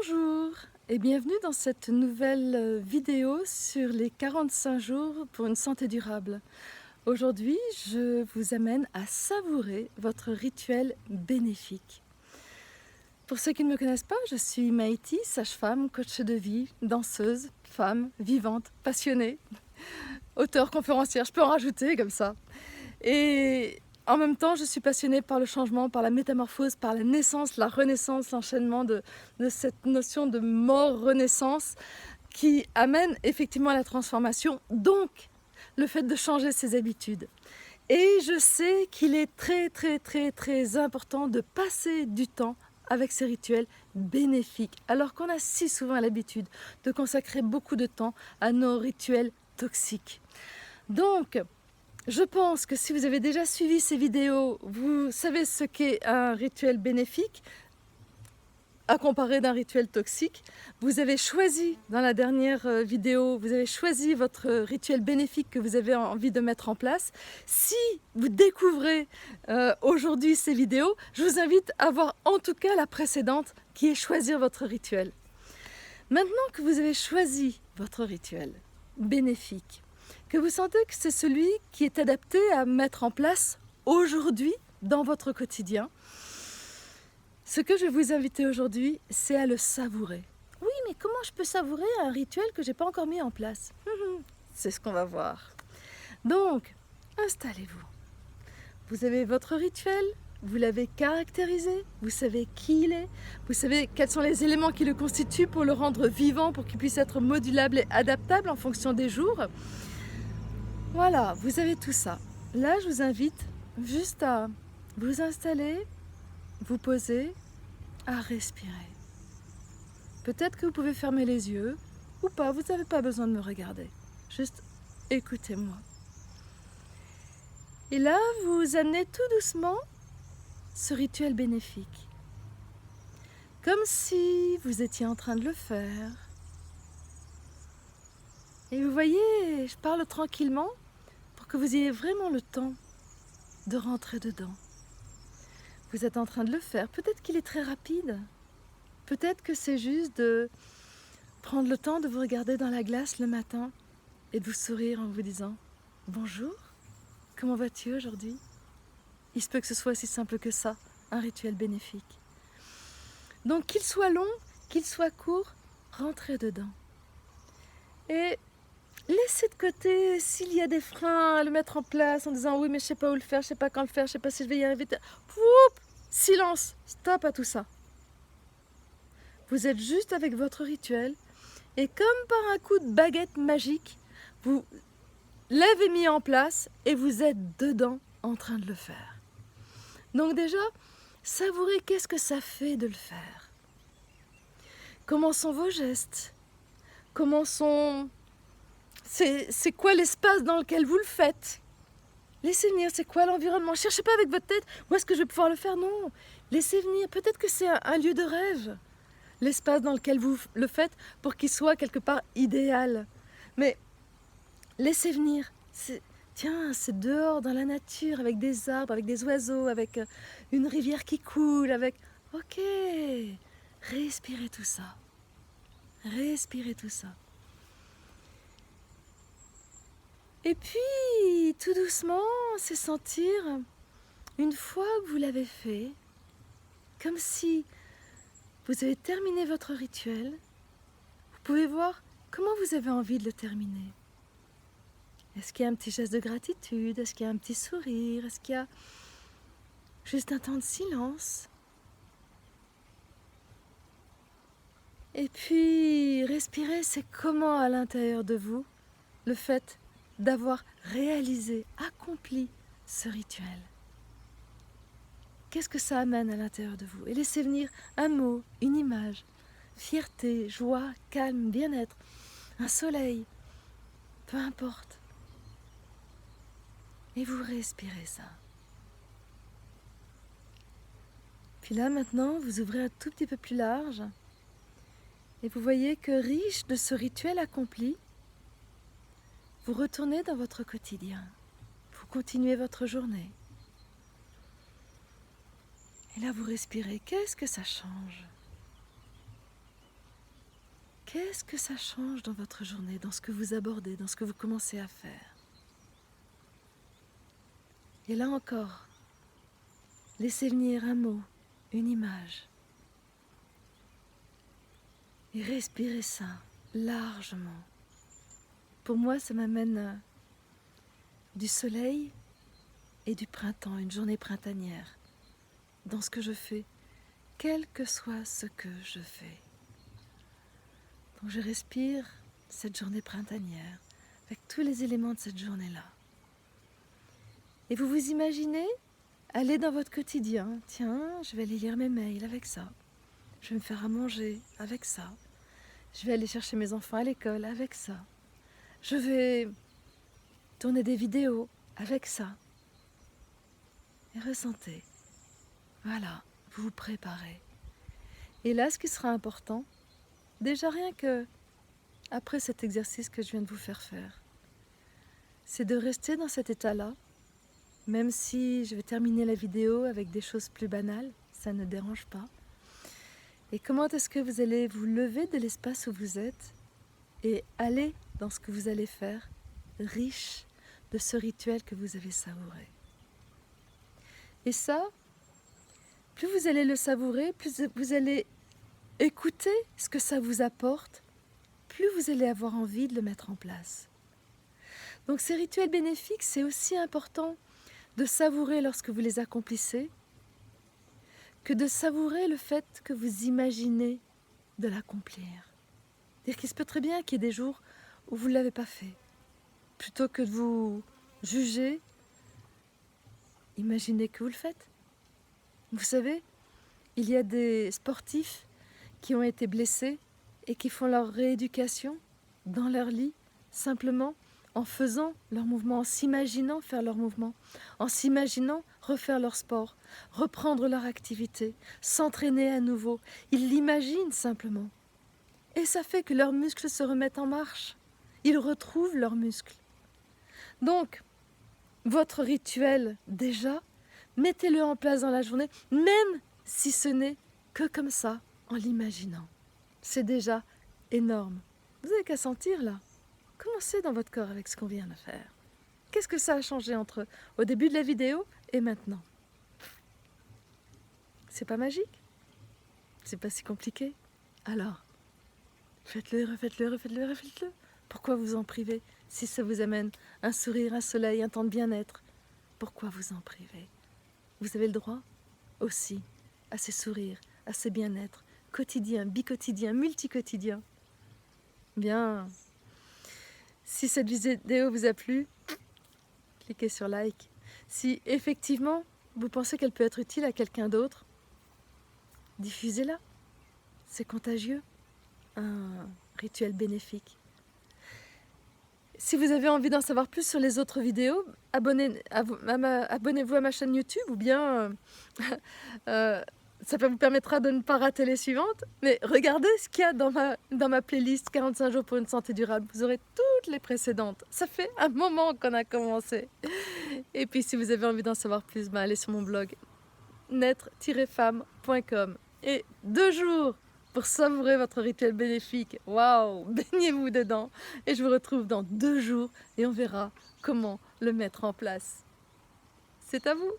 Bonjour et bienvenue dans cette nouvelle vidéo sur les 45 jours pour une santé durable. Aujourd'hui, je vous amène à savourer votre rituel bénéfique. Pour ceux qui ne me connaissent pas, je suis Maïti, sage-femme, coach de vie, danseuse, femme, vivante, passionnée, auteure, conférencière, je peux en rajouter comme ça. Et en même temps, je suis passionnée par le changement, par la métamorphose, par la naissance, la renaissance, l'enchaînement de cette notion de mort-renaissance qui amène effectivement à la transformation, donc le fait de changer ses habitudes. Et je sais qu'il est très important de passer du temps avec ces rituels bénéfiques, alors qu'on a si souvent l'habitude de consacrer beaucoup de temps à nos rituels toxiques. Donc, je pense que si vous avez déjà suivi ces vidéos, vous savez ce qu'est un rituel bénéfique à comparer d'un rituel toxique. Vous avez choisi, dans la dernière vidéo, vous avez choisi votre rituel bénéfique que vous avez envie de mettre en place. Si vous découvrez aujourd'hui ces vidéos, je vous invite à voir en tout cas la précédente qui est choisir votre rituel. Maintenant que vous avez choisi votre rituel bénéfique, que vous sentez que c'est celui qui est adapté à mettre en place aujourd'hui dans votre quotidien, ce que je vais vous inviter aujourd'hui, c'est à le savourer. Oui, mais comment je peux savourer un rituel que je n'ai pas encore mis en place? C'est ce qu'on va voir. Donc, installez-vous. Vous avez votre rituel, vous l'avez caractérisé, vous savez qui il est, vous savez quels sont les éléments qui le constituent pour le rendre vivant, pour qu'il puisse être modulable et adaptable en fonction des jours. Voilà, vous avez tout ça. Là, je vous invite juste à vous installer, vous poser, à respirer. Peut-être que vous pouvez fermer les yeux ou pas, vous n'avez pas besoin de me regarder. Juste écoutez-moi. Et là, vous amenez tout doucement ce rituel bénéfique. Comme si vous étiez en train de le faire. Et vous voyez, je parle tranquillement pour que vous ayez vraiment le temps de rentrer dedans. Vous êtes en train de le faire. Peut-être qu'il est très rapide. Peut-être que c'est juste de prendre le temps de vous regarder dans la glace le matin et de vous sourire en vous disant « Bonjour, comment vas-tu aujourd'hui ?» Il se peut que ce soit aussi simple que ça, un rituel bénéfique. Donc qu'il soit long, qu'il soit court, rentrez dedans. Et laissez de côté s'il y a des freins à le mettre en place en disant « Oui, mais je ne sais pas où le faire, je ne sais pas quand le faire, je ne sais pas si je vais y arriver. » Silence, stop à tout ça. Vous êtes juste avec votre rituel et comme par un coup de baguette magique, vous l'avez mis en place et vous êtes dedans en train de le faire. Donc déjà, savourez qu'est-ce que ça fait de le faire. Comment sont vos gestes? Comment sont... C'est quoi l'espace dans lequel vous le faites? Laissez venir, c'est quoi l'environnement? Cherchez pas avec votre tête, où est-ce que je vais pouvoir le faire? Non, laissez venir, peut-être que c'est un lieu de rêve. L'espace dans lequel vous le faites pour qu'il soit quelque part idéal. Mais laissez venir. Tiens, c'est dehors dans la nature, avec des arbres, avec des oiseaux, avec une rivière qui coule, avec... Ok, respirez tout ça. Respirez tout ça. Et puis, tout doucement, c'est sentir, une fois que vous l'avez fait, comme si vous avez terminé votre rituel, vous pouvez voir comment vous avez envie de le terminer. Est-ce qu'il y a un petit geste de gratitude? Est-ce qu'il y a un petit sourire? Est-ce qu'il y a juste un temps de silence? Et puis, respirer, c'est comment à l'intérieur de vous, le fait d'avoir réalisé, accompli ce rituel. Qu'est-ce que ça amène à l'intérieur de vous? Et laissez venir un mot, une image, fierté, joie, calme, bien-être, un soleil, peu importe. Et vous respirez ça. Puis là maintenant, vous ouvrez un tout petit peu plus large et vous voyez que riche de ce rituel accompli, vous retournez dans votre quotidien. Vous continuez votre journée. Et là vous respirez. Qu'est-ce que ça change? Qu'est-ce que ça change dans votre journée, dans ce que vous abordez, dans ce que vous commencez à faire? Et là encore, laissez venir un mot, une image. Et respirez ça largement. Pour moi, ça m'amène du soleil et du printemps, une journée printanière, dans ce que je fais, quel que soit ce que je fais. Donc je respire cette journée printanière, avec tous les éléments de cette journée-là. Et vous vous imaginez aller dans votre quotidien. Tiens, je vais aller lire mes mails avec ça. Je vais me faire à manger avec ça. Je vais aller chercher mes enfants à l'école avec ça. Je vais tourner des vidéos avec ça. Et ressentez. Voilà, vous vous préparez. Et là, ce qui sera important, déjà rien que après cet exercice que je viens de vous faire faire, c'est de rester dans cet état-là, même si je vais terminer la vidéo avec des choses plus banales, ça ne dérange pas. Et comment est-ce que vous allez vous lever de l'espace où vous êtes et aller dans ce que vous allez faire, riche de ce rituel que vous avez savouré. Et ça, plus vous allez le savourer, plus vous allez écouter ce que ça vous apporte, plus vous allez avoir envie de le mettre en place. Donc ces rituels bénéfiques, c'est aussi important de savourer lorsque vous les accomplissez, que de savourer le fait que vous imaginez de l'accomplir. C'est-à-dire qu'il se peut très bien qu'il y ait des jours où vous ne l'avez pas fait. Plutôt que de vous juger, imaginez que vous le faites. Vous savez, il y a des sportifs qui ont été blessés et qui font leur rééducation dans leur lit, simplement en faisant leur mouvement, en s'imaginant faire leur mouvement, en s'imaginant refaire leur sport, reprendre leur activité, s'entraîner à nouveau. Ils l'imaginent simplement. Et ça fait que leurs muscles se remettent en marche. Ils retrouvent leurs muscles. Donc, votre rituel, déjà, mettez-le en place dans la journée, même si ce n'est que comme ça, en l'imaginant. C'est déjà énorme. Vous n'avez qu'à sentir là. Commencez dans votre corps avec ce qu'on vient de faire. Qu'est-ce que ça a changé entre au début de la vidéo et maintenant? C'est pas magique? C'est pas si compliqué? Alors, faites-le, refaites-le, refaites-le, refaites-le. Pourquoi vous en priver si ça vous amène un sourire, un soleil, un temps de bien-être? Pourquoi vous en priver? Vous avez le droit aussi à ces sourires, à ce bien-être quotidien, bicotidien, multiquotidien. Bien, si cette vidéo vous a plu, cliquez sur like. Si effectivement vous pensez qu'elle peut être utile à quelqu'un d'autre, diffusez-la. C'est contagieux, un rituel bénéfique. Si vous avez envie d'en savoir plus sur les autres vidéos, abonnez-vous à ma chaîne YouTube ou bien ça vous permettra de ne pas rater les suivantes. Mais regardez ce qu'il y a dans ma playlist 45 jours pour une santé durable. Vous aurez toutes les précédentes. Ça fait un moment qu'on a commencé. Et puis si vous avez envie d'en savoir plus, allez sur mon blog naître-femme.com. Et 2 jours pour savourer votre rituel bénéfique. Waouh, baignez-vous dedans. Et je vous retrouve dans 2 jours et on verra comment le mettre en place. C'est à vous.